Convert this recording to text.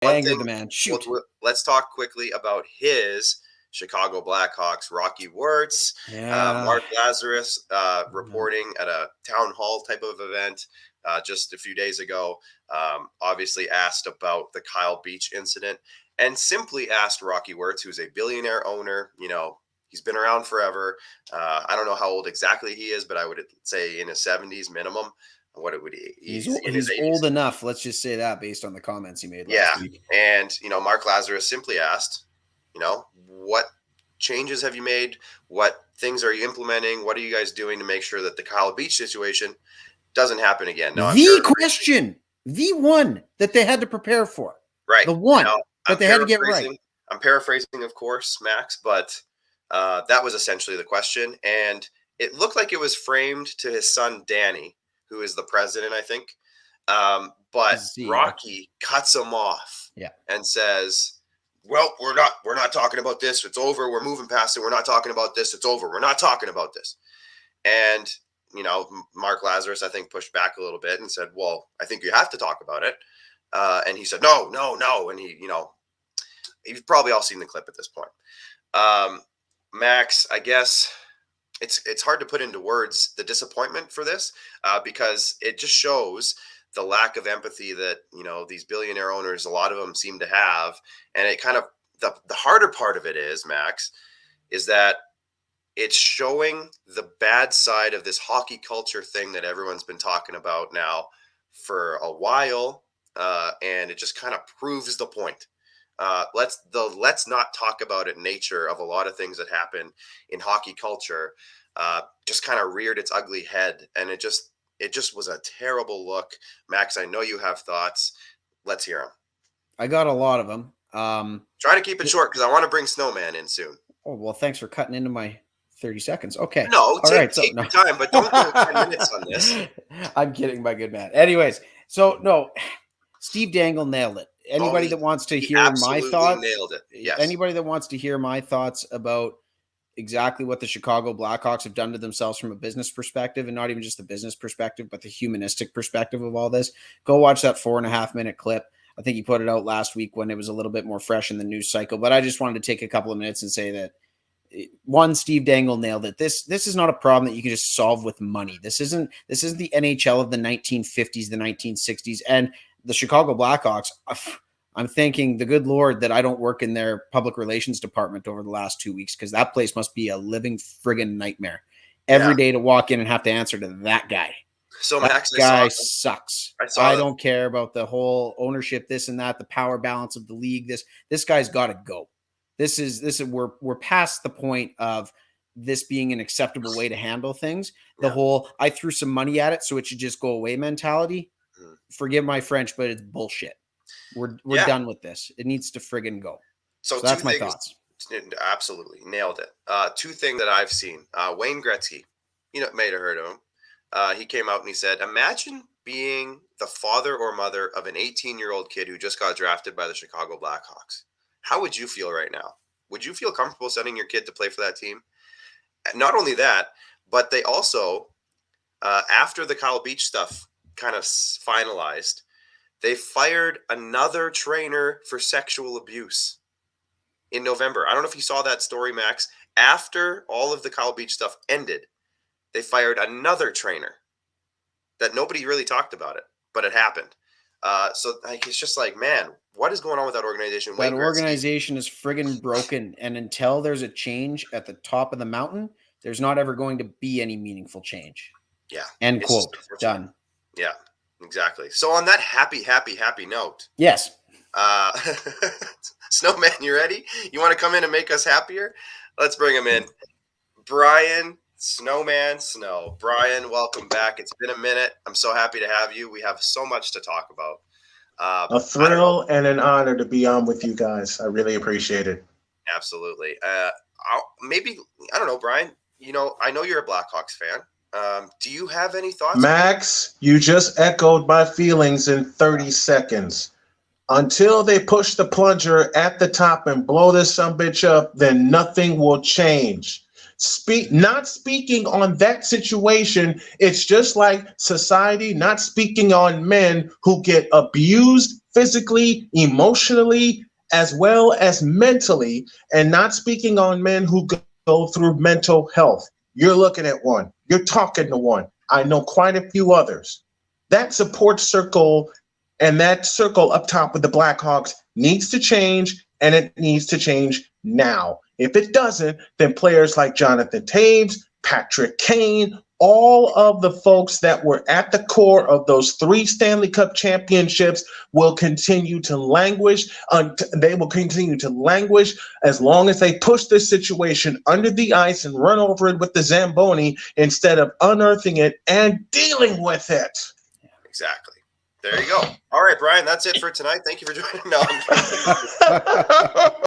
Anger the man. Shoot. Let's talk quickly about his Chicago Blackhawks, Rocky Wirtz, Mark Lazarus reporting at a town hall type of event just a few days ago, obviously asked about the Kyle Beach incident and simply asked Rocky Wirtz, who's a billionaire owner, he's been around forever. I don't know how old exactly he is, but I would say in his 70s minimum. What it would he's old enough. Let's just say that based on the comments he made last week. And Mark Lazarus simply asked, what changes have you made? What things are you implementing? What are you guys doing to make sure that the Kyle Beach situation doesn't happen again? No, the one that they had to prepare for, right? The one that they had to get right. I'm paraphrasing, of course, Max, but that was essentially the question, and it looked like it was framed to his son Danny, who is the president, I think. But Rocky cuts him off and says, well, we're not talking about this. It's over. We're moving past it. We're not talking about this. It's over. We're not talking about this. And, Mark Lazarus, I think, pushed back a little bit and said, well, I think you have to talk about it. And he said, no. And you've probably all seen the clip at this point. Max, I guess it's hard to put into words the disappointment for this because it just shows the lack of empathy that, these billionaire owners, a lot of them seem to have. And it kind of, the harder part of it is, Max, is that it's showing the bad side of this hockey culture thing that everyone's been talking about now for a while. And it just kind of proves the point. Let's not talk about it nature of a lot of things that happen in hockey culture just kind of reared its ugly head, and it just was a terrible look. Max, I know you have thoughts. Let's hear them. I got a lot of them. Try to keep it short because I want to bring Snowman in soon. Oh, well, thanks for cutting into my 30 seconds. Okay. No, take your time, but don't go 10 minutes on this. I'm kidding, my good man. Anyways, Steve Dangle nailed it. Anybody that wants to hear my thoughts, nailed it. Yes. Anybody that wants to hear my thoughts about exactly what the Chicago Blackhawks have done to themselves from a business perspective, and not even just the business perspective, but the humanistic perspective of all this, go watch that 4.5 minute clip. I think he put it out last week when it was a little bit more fresh in the news cycle, but I just wanted to take a couple of minutes and say that Steve Dangle nailed it. This is not a problem that you can just solve with money. This isn't the NHL of the 1950s, the 1960s, and the Chicago Blackhawks. I'm thanking the good Lord that I don't work in their public relations department over the last 2 weeks, because that place must be a living friggin' nightmare every day to walk in and have to answer to that guy. So that Max, guy sucks. I don't care about the whole ownership, this and that, the power balance of the league. This guy's got to go. We're past the point of this being an acceptable way to handle things. The whole I threw some money at it, so it should just go away mentality. Forgive my French, but it's bullshit. We're done with this. It needs to friggin' go. So that's my thoughts. Absolutely. Nailed it. Two things that I've seen. Wayne Gretzky, may have heard of him. He came out and he said, imagine being the father or mother of an 18-year-old kid who just got drafted by the Chicago Blackhawks. How would you feel right now? Would you feel comfortable sending your kid to play for that team? Not only that, but they also, after the Kyle Beach stuff kind of finalized, they fired another trainer for sexual abuse in November. I don't know if you saw that story, Max. After all of the Kyle Beach stuff ended, they fired another trainer that nobody really talked about it, but it happened. So it's just like, man, what is going on with that organization? That organization is friggin' broken. And until there's a change at the top of the mountain, there's not ever going to be any meanowful change. Yeah. End quote. Done. Yeah. Exactly. So on that happy note. Yes. Snowman, you ready? You want to come in and make us happier? Let's bring him in. Brian, Snowman Snow. Brian, welcome back. It's been a minute. I'm so happy to have you. We have so much to talk about. A thrill and an honor to be on with you guys. I really appreciate it. Absolutely. I don't know, Brian. I know you're a Blackhawks fan. Do you have any thoughts? Max, you just echoed my feelings in 30 seconds. Until they push the plunger at the top and blow this sumbitch up, then nothing will change. Not speaking on that situation, it's just like society not speaking on men who get abused physically, emotionally, as well as mentally, and not speaking on men who go through mental health. You're looking at one. You're talking to one. I know quite a few others. That support circle and that circle up top with the Blackhawks needs to change, and it needs to change now. If it doesn't, then players like Jonathan Taves, Patrick Kane, all of the folks that were at the core of those 3 Stanley Cup championships will continue to languish. They will continue to languish as long as they push this situation under the ice and run over it with the Zamboni instead of unearthing it and dealing with it. Exactly. There you go. All right, Brian, that's it for tonight. Thank you for joining. No,